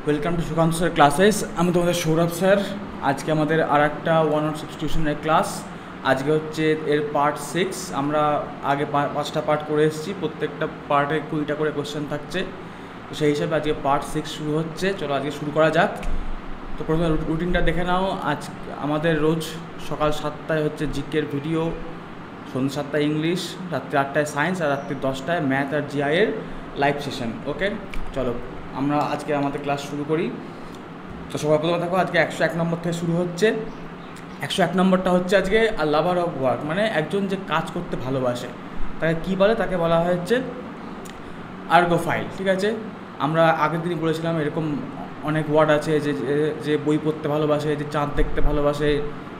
Welcome to Sukanta sir classes. আমি তোমাদের Sourav sir. আজকে আমাদের আর একটা ওয়ান অন সাবস্টিটিউশনের ক্লাস। আজকে হচ্ছে এর পার্ট 6। আমরা আগে 5টা পার্ট করে এসেছি, প্রত্যেকটা পার্টে 20টা করে কোশ্চেন থাকছে। তো সেই হিসাবে আজকে পার্ট 6 শুরু হচ্ছে। চলো আজকে শুরু করা যাক। তো প্রথমে রুটিনটা দেখে নাও। আজ আমাদের রোজ সকাল 7টায় হচ্ছে জিকের ভিডিও, সন্ধ্যে 7টায় ইংলিশ, রাত্রি 8টায় সায়েন্স, আর রাত্রি 10টায় ম্যাথ আর জিআইয়ের লাইভ সেশন। ওকে, চলো আমরা আজকে আমাদের ক্লাস শুরু করি। তো সবার প্রথমে দেখো, আজকে 101 নম্বর থেকে শুরু হচ্ছে। 101 নম্বরটা হচ্ছে আজকে লাভার অফ ওয়ার্ক, মানে একজন যে কাজ করতে ভালোবাসে তাকে কী বলে? তাকে বলা হচ্ছে আর্গোফাইল। ঠিক আছে, আমরা আগের দিনই বলেছিলাম এরকম অনেক ওয়ার্ড আছে, যে বই পড়তে ভালোবাসে, যে চাঁদ দেখতে ভালোবাসে,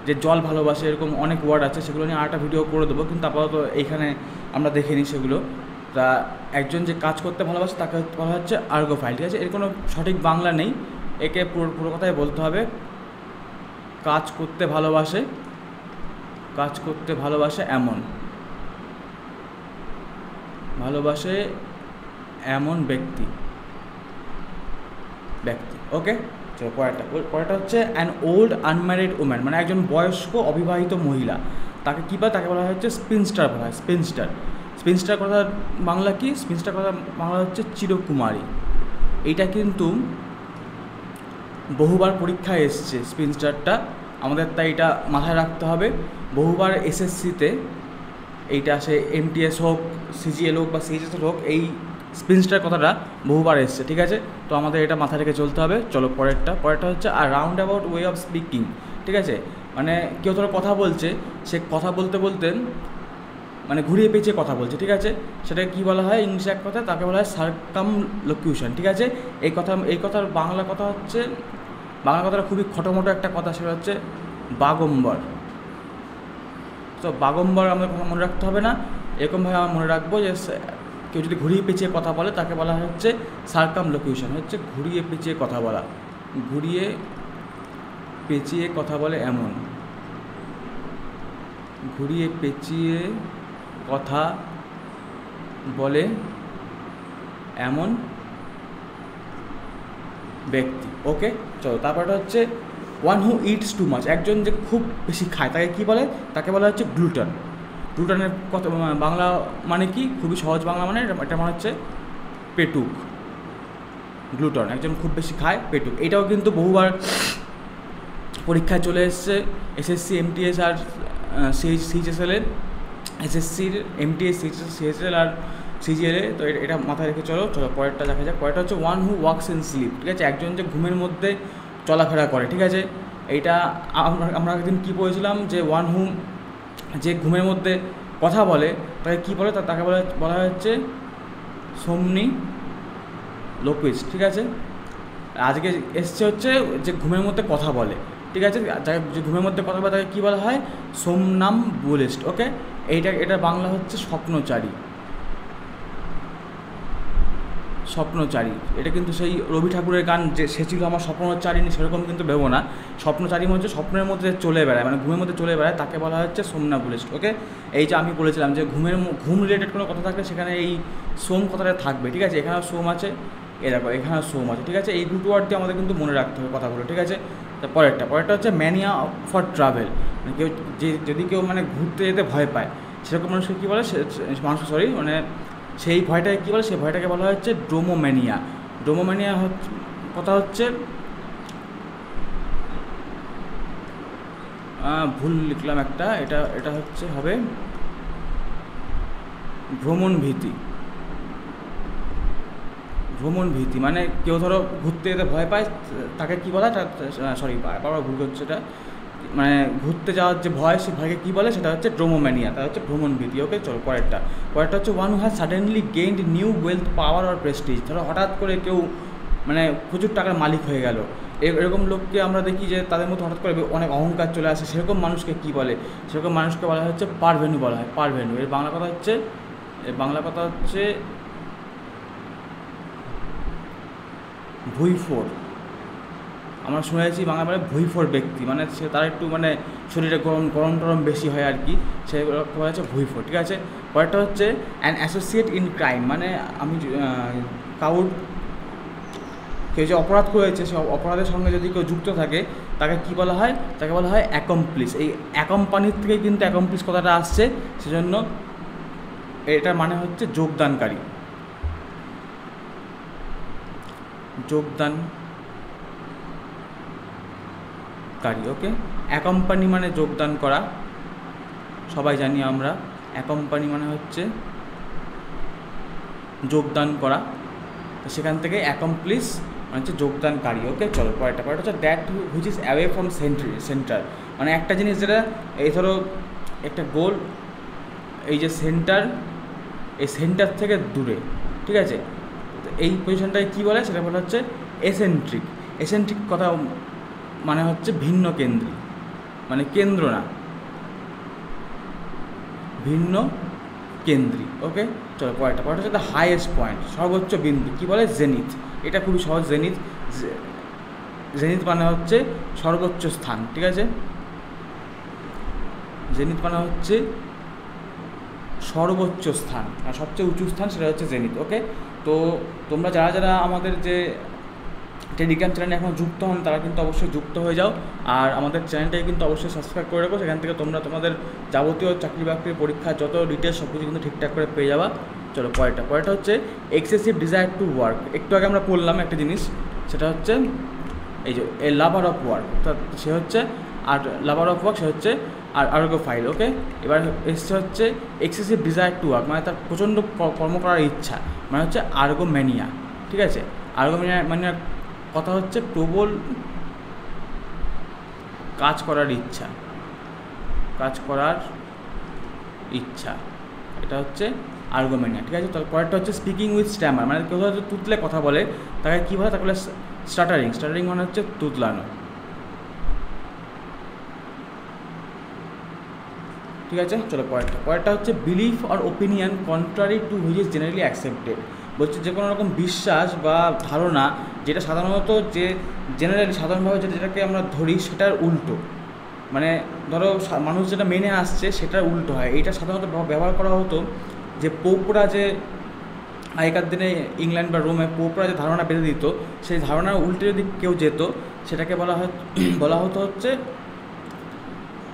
যে জল ভালোবাসে, এরকম অনেক ওয়ার্ড আছে। সেগুলো নিয়ে আরেকটা ভিডিও করে দেবো, কিন্তু আপাতত এইখানে আমরা দেখে নিই সেগুলো। তা একজন যে কাজ করতে ভালোবাসে তাকে বলা হচ্ছে আর্গোফাইল। ঠিক আছে, এর কোনো সঠিক বাংলা নেই, একে পুরো কথাই বলতে হবে কাজ করতে ভালোবাসে, কাজ করতে ভালোবাসে এমন, ভালোবাসে এমন ব্যক্তি। ওকে, চলো পরেরটা হচ্ছে অ্যান ওল্ড আনম্যারিড ওম্যান, মানে একজন বয়স্ক অবিবাহিত মহিলা। তাকে কী বলে? তাকে বলা হচ্ছে স্পিনস্টার বলা হয়। স্পিনস্টার কথা বাংলা কি? স্পিনস্টার কথা বাংলা হচ্ছে চিরকুমারী। এইটা কিন্তু বহুবার পরীক্ষায় এসছে স্পিনস্টারটা, আমাদের তাই এটা মাথায় রাখতে হবে। বহুবার এসএসসিতে এইটা সে এমটিএস হোক, সিজিএল হোক বা সিএইচএস হোক, এই স্পিনস্টার কথাটা বহুবার এসছে। ঠিক আছে, তো আমাদের এটা মাথায় রেখে চলতে হবে। চলো পরেরটা হচ্ছে আর round about way of speaking. ঠিক আছে, মানে কেউ ধরো কথা বলছে, সে কথা বলতে বলতে মানে ঘুরিয়ে পেঁচিয়ে কথা বলছে। ঠিক আছে, সেটাকে কী বলা হয় ইংলিশে এক কথা? তাকে বলা হয় সার্কামলোকিউশন। ঠিক আছে, এই কথার বাংলা কথাটা খুবই খটোমটো একটা কথা, সেটা হচ্ছে বাগম্বর। তো বাগম্বর আমাদের কথা মনে রাখতে হবে না, এরকমভাবে আমরা মনে রাখবো যে কেউ যদি ঘুরিয়ে পেঁচিয়ে কথা বলে তাকে বলা হচ্ছে সার্কামলোকিউশন, হচ্ছে ঘুরিয়ে পেঁচিয়ে কথা বলা। ঘুরিয়ে পেঁচিয়ে কথা বলে এমন, ঘুরিয়ে পেঁচিয়ে কথা বলে এমন ব্যক্তি। ওকে, চলো তারপরটা হচ্ছে one who it's too much, একজন যে খুব বেশি খায় তাকে কী বলে? তাকে বলা হচ্ছে গ্লুটন। গ্লুটনের কথা বাংলা মানে কি? খুবই সহজ বাংলা, মানে এটা মানে হচ্ছে পেটুক। গ্লুটন একজন খুব বেশি খায়, পেটুক। এটাও কিন্তু বহুবার পরীক্ষায় চলে এসছে এসএসসি, এমটিএস আর সিএইচএসএল এর, এসএসসির, এমটিএস, সিএইচএসএল আর সিজিএলে। তো এটা মাথায় রেখে চলো পরেরটা দেখা যাক। পরেরটা হচ্ছে one who walks in sleep. ঠিক আছে, একজন যে ঘুমের মধ্যে চলাফেরা করে। ঠিক আছে, এইটা আমরা একদিন কী পড়েছিলাম, যে ওয়ান হু যে ঘুমের মধ্যে কথা বলে তাকে কী বলে? তাকে বলা হচ্ছে সোমনি লোকুইস্ট। ঠিক আছে, আজকে এসছে হচ্ছে যে ঘুমের মধ্যে কথা বলে। ঠিক আছে, যে ঘুমের মধ্যে কথা বলে তাকে কী বলা হয়? সোমনাম্বুলিস্ট। ওকে, এটা বাংলা হচ্ছে স্বপ্নচারী। এটা কিন্তু সেই রবি ঠাকুরের গান, যে সে ছিল আমার স্বপ্নচারিণী, সেরকম কিন্তু ভেবো না। স্বপ্নচারী হচ্ছে স্বপ্নের মধ্যে চলে বেড়ায়, মানে ঘুমের মধ্যে চলে বেড়ায়, তাকে বলা হচ্ছে সোমনাম্বুলিস্ট। ওকে, এই যে আমি বলেছিলাম যে ঘুম রিলেটেড কোনো কথা থাকলে সেখানে এই সোম কথাটা থাকবে। ঠিক আছে, এখানেও সোম আছে, এখানেও সোম আছে। ঠিক আছে, এই দুটো ওয়ার্ড দিয়ে আমাদের কিন্তু মনে রাখতে হবে কথাগুলো। ঠিক আছে, তো পরেরটা হচ্ছে ম্যানিয়া ফর ট্রাভেল, মানে যদি কেউ মানে ঘুরতে যেতে ভয় পায়, সেরকম মানুষকে কী বলে? মানে সেই ভয়টাকে কী বলে? সেই ভয়টাকে বলা হচ্ছে ড্রোমোম্যানিয়া। ড্রোমোম্যানিয়া কথা হচ্ছে, ভুল লিখলাম একটা, এটা হবে ভ্রমণ ভীতি। মানে কেউ ধরো ঘুরতে যেতে ভয় পায়, তাকে কী বলা? বারবার ভুল হচ্ছে এটা, মানে ঘুরতে যাওয়ার যে ভয়, সে ভয়কে কী বলে? সেটা হচ্ছে ড্রোমোম্যানিয়া, তা হচ্ছে ভ্রমণ ভীতি। ওকে, চলো পরেরটা হচ্ছে one who has suddenly gained new wealth, power আর প্রেস্টিজ। ধরো হঠাৎ করে কেউ মানে প্রচুর টাকার মালিক হয়ে গেল, এরকম লোককে আমরা দেখি যে তাদের মধ্যে হঠাৎ করে অনেক অহংকার চলে আসে। সেরকম মানুষকে কী বলে? সেরকম মানুষকে বলা হচ্ছে পারভেনু বলা হয়। পারভেনু এর বাংলা কথা হচ্ছে ভুইফোর। আমরা শুনেছি বাংলা বলে ভুইফোর ব্যক্তি, মানে সে তার একটু মানে শরীরে গরম বেশি হয় আর কি, সে বলা হচ্ছে ভুইফোর। ঠিক আছে, পরেরটা হচ্ছে অ্যান অ্যাসোসিয়েট ইন ক্রাইম, মানে আমি কাউর কেউ যে অপরাধ করেছে সেই অপরাধের সঙ্গে যদি কেউ যুক্ত থাকে তাকে কী বলা হয়, তাকে বলা হয় অ্যাকমপ্লিস। এই অ্যাকম্পানির থেকে কিন্তু অ্যাকমপ্লিস কথাটা আসছে, সেজন্য এটার মানে হচ্ছে যোগদানকারী, যোগদানকারী। ওকে, অ্যাকম্পানি মানে যোগদান করা, সবাই জানি আমরা। অ্যাকম্পানি মানে হচ্ছে যোগদান করা, তো সেখান থেকে অ্যাকমপ্লিস মানে হচ্ছে যোগদানকারী। ওকে, চলো পরেরটা হচ্ছে that which is away from centre, মানে একটা জিনিস যেটা এই ধরো একটা গোল, এই যে সেন্টার, এই সেন্টার থেকে দূরে, ঠিক আছে। তো এই পজিশনটাকে কী বলে, সেটা বলা হচ্ছে এসেন্ট্রিক। এসেন্ট্রিক কথা মানে হচ্ছে ভিন্ন কেন্দ্রী, মানে কেন্দ্র না, ভিন্ন কেন্দ্রী। ওকে, চলো পরেরটা হচ্ছে দ্য হাইয়েস্ট পয়েন্ট, সর্বোচ্চ বিন্দু, কী বলে, জেনিথ। এটা খুবই সহজ, জেনিথ। জেনিথ মানে হচ্ছে সর্বোচ্চ স্থান, ঠিক আছে। জেনিথ মানে হচ্ছে সর্বোচ্চ স্থান, আর সবচেয়ে উঁচু স্থান সেটা হচ্ছে জেনিথ। ওকে, তো তোমরা যারা যারা আমাদের যে টেলিগ্রাম চ্যানেলে এখন যুক্ত হন তারা কিন্তু অবশ্যই যুক্ত হয়ে যাও, আর আমাদের চ্যানেলটাকে কিন্তু অবশ্যই সাবস্ক্রাইব করে রাখো। সেখান থেকে তোমরা তোমাদের যাবতীয় চাকরি বাকরির পরীক্ষার যত ডিটেলস সব কিছু কিন্তু ঠিকঠাক করে পেয়ে যাবা। চলো পরেরটা হচ্ছে এক্সেসিভ ডিজায়ার টু ওয়ার্ক। একটু আগে আমরা পড়লাম একটা জিনিস, সেটা হচ্ছে এই যে এ লাভার অফ ওয়ার্ক, সে হচ্ছে আর লাভার অফ ওয়ার্ক সে হচ্ছে আর আর্গোফাইল। ওকে, এবার এসছে হচ্ছে এক্সেসিভ ডিজায়ার টু ওয়ার্ক, মানে তার প্রচণ্ড কর্ম করার ইচ্ছা, মানে হচ্ছে আর্গোম্যানিয়া, ঠিক আছে। আর্গোম্যানিয়ার কথা হচ্ছে প্রবল কাজ করার ইচ্ছা, এটা হচ্ছে আর্গোম্যানিয়া, ঠিক আছে। তার পরেরটা হচ্ছে স্পিকিং উইথ স্ট্যামার, মানে কেউ হয়তো তুতলে কথা বলে তাকে কী বলে, তাকে বলে স্টাটারিং। স্টাটারিং মানে হচ্ছে তুতলানো, ঠিক আছে। চলো পরেরটা হচ্ছে belief or opinion contrary to which is generally accepted. বলছে যে কোনো রকম বিশ্বাস বা ধারণা যেটা সাধারণত যে জেনারেলি সাধারণভাবে যেটাকে আমরা ধরি সেটার উল্টো, মানে ধরো মানুষ যেটা মেনে আসছে সেটার উল্টো হয়। এইটা সাধারণত ব্যবহার করা হতো যে পোপরা, যে আগেকার দিনে ইংল্যান্ড বা রোমে পোপরা যে ধারণা বেঁধে দিত, সেই ধারণার উল্টে যদি কেউ যেত সেটাকে বলা হতো হচ্ছে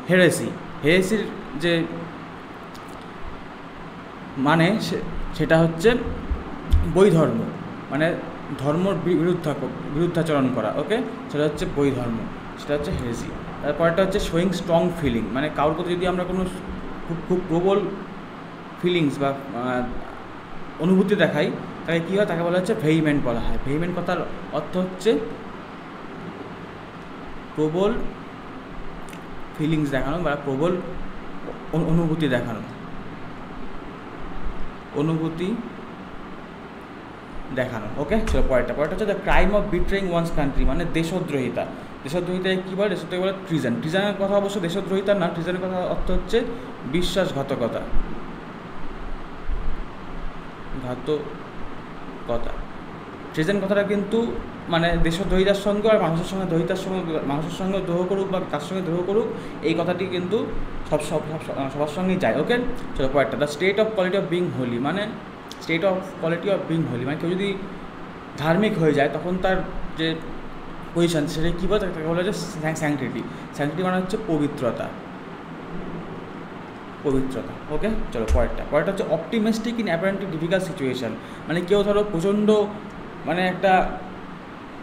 হেরেসি। হেরেসির যে মানে সেটা হচ্ছে বৈধর্ম, মানে ধর্মর বিরুদ্ধাচরণ করা। ওকে, সেটা হচ্ছে বৈধর্ম, সেটা হচ্ছে হেরেসি। তারপরটা হচ্ছে শোয়িং স্ট্রং ফিলিং, মানে কারোর প্রতি যদি আমরা কোনো খুব প্রবল ফিলিংস বা অনুভূতি দেখাই তাকে কী হয়, তাকে বলা হচ্ছে ভেহিমেন্ট বলা হয়। ভেহিমেন্ট কথার অর্থ হচ্ছে প্রবল ফিলিংস দেখানো বা প্রবল অনুভূতি দেখানো, ওকে। চলো পরেরটা হচ্ছে the crime of betraying one's country, মানে দেশদ্রোহিতা। দেশদ্রোহিতায় কী বলে, দেশদ্রোহী বলে ট্রিজন। ট্রিজনের কথা অবশ্য দেশদ্রোহিতা না, ট্রিজনের কথা অর্থ হচ্ছে বিশ্বাসঘাতকতা, ট্রিজন কথাটা কিন্তু মানে দেশদ্রোহিতার সঙ্গে আর মানুষের সঙ্গে দ্রোহ করুক বা কার সঙ্গে দ্রোহ করুক, এই কথাটি কিন্তু সবার সঙ্গেই যায়। ওকে, চলো পরেরটা the state of quality of being holy, মানে state of quality of being holy মানে কেউ যদি ধার্মিক হয়ে যায় তখন তার যে পজিশন সেটা কী বলে, তাকে বলা হচ্ছে স্যাংটিটি। স্যাংটিটি মানে হচ্ছে পবিত্রতা। ওকে, চলো পরেরটা হচ্ছে optimistic in apparently difficult situation, মানে কেউ ধরো প্রচণ্ড মানে একটা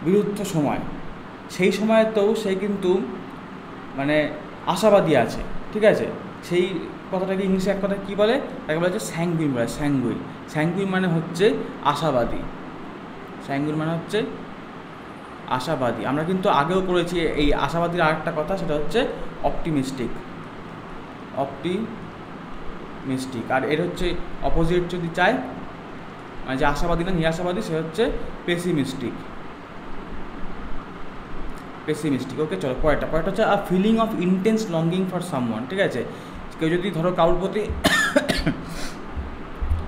বিরুদ্ধ সময়, সেই সময়তেও সে কিন্তু মানে আশাবাদী আছে, ঠিক আছে। সেই কথাটাকে ইংলিশে এক কথা কী বলে, তাকে বলা হচ্ছে স্যাঙ্গুইন বলে। স্যাঙ্গুইন মানে হচ্ছে আশাবাদী, আমরা কিন্তু আগেও পড়েছি এই আশাবাদীর আরেকটা কথা, সেটা হচ্ছে অপটিমিস্টিক। আর এর হচ্ছে অপোজিট যদি চায়, মানে যে আশাবাদী না নিরাশাবাদী, সে হচ্ছে পেসিমিস্টিক। ওকে, চলো পরেরটা হচ্ছে a feeling of intense longing for someone, ঠিক আছে। কেউ যদি ধরো কারোর প্রতি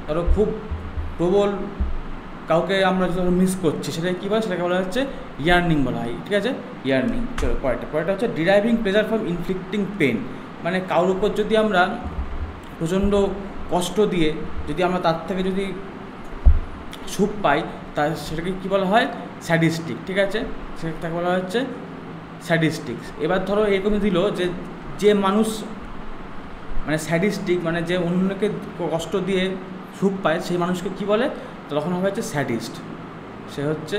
ধরো খুব প্রবল কাউকে আমরা ধরো মিস করছি, সেটাকে কী বলে, সেটাকে বলা হচ্ছে ইয়ার্নিং বলা হয়, ঠিক আছে, ইয়ার্নিং। চলো পরেরটা হচ্ছে ডিরাইভিং প্লেজার ফ্রম ইনফ্লিক্টিং পেন, মানে কারোর উপর যদি আমরা প্রচণ্ড কষ্ট দিয়ে যদি আমরা তার থেকে যদি সুখ পাই তার সেটাকে কী বলা হয়, স্যাডিস্টিক, ঠিক আছে, সেটাকে বলা হচ্ছে স্যাডিস্টিক্স। এবার ধরো এরকমই দিল যে মানুষ মানে স্যাডিস্টিক, মানে যে অন্যকে কষ্ট দিয়ে সুখ পায় সেই মানুষকে কী বলে, তখন হবে হচ্ছে স্যাডিস্ট, সে হচ্ছে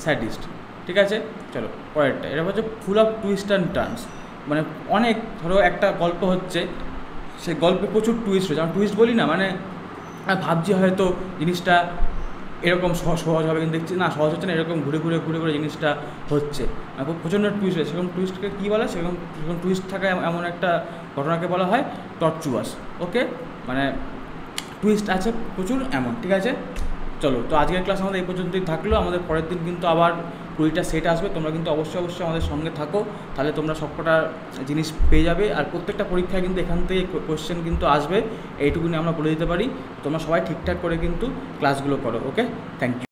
স্যাডিস্ট, ঠিক আছে। চলো পরেরটা, এটা হচ্ছে full of twist and turns, মানে অনেক ধরো একটা গল্প হচ্ছে, সেই গল্পে প্রচুর টুইস্ট রয়েছে, আমরা টুইস্ট বলি না, মানে ভাবছি হয়তো জিনিসটা এরকম সহজ হবে, কিন্তু দেখছি না সহজ হচ্ছে না, এরকম ঘুরে ঘুরে জিনিসটা হচ্ছে, প্রচণ্ড টুইস্ট রয়েছে, সেরকম টুইস্টকে কী বলে, সেরকম টুইস্ট থাকা এমন একটা ঘটনাকে বলা হয় টর্চুয়াস। ওকে, মানে টুইস্ট আছে প্রচুর এমন, ঠিক আছে। চলো, তো আজকের ক্লাস আমাদের এই পর্যন্তই থাকলো, আমাদের পরের দিন কিন্তু আবার 20টা সেট আসবে, তোমরা কিন্তু অবশ্যই আমাদের সঙ্গে থাকো, তাহলে তোমরা সবকটা জিনিস পেয়ে যাবে। আর প্রত্যেকটা পরীক্ষায় কিন্তু এখান থেকে কোয়েশ্চেন কিন্তু আসবে, এইটুকুনি আমরা বলে দিতে পারি। তোমরা সবাই ঠিকঠাক করে কিন্তু ক্লাসগুলো করো। ওকে, থ্যাংক ইউ।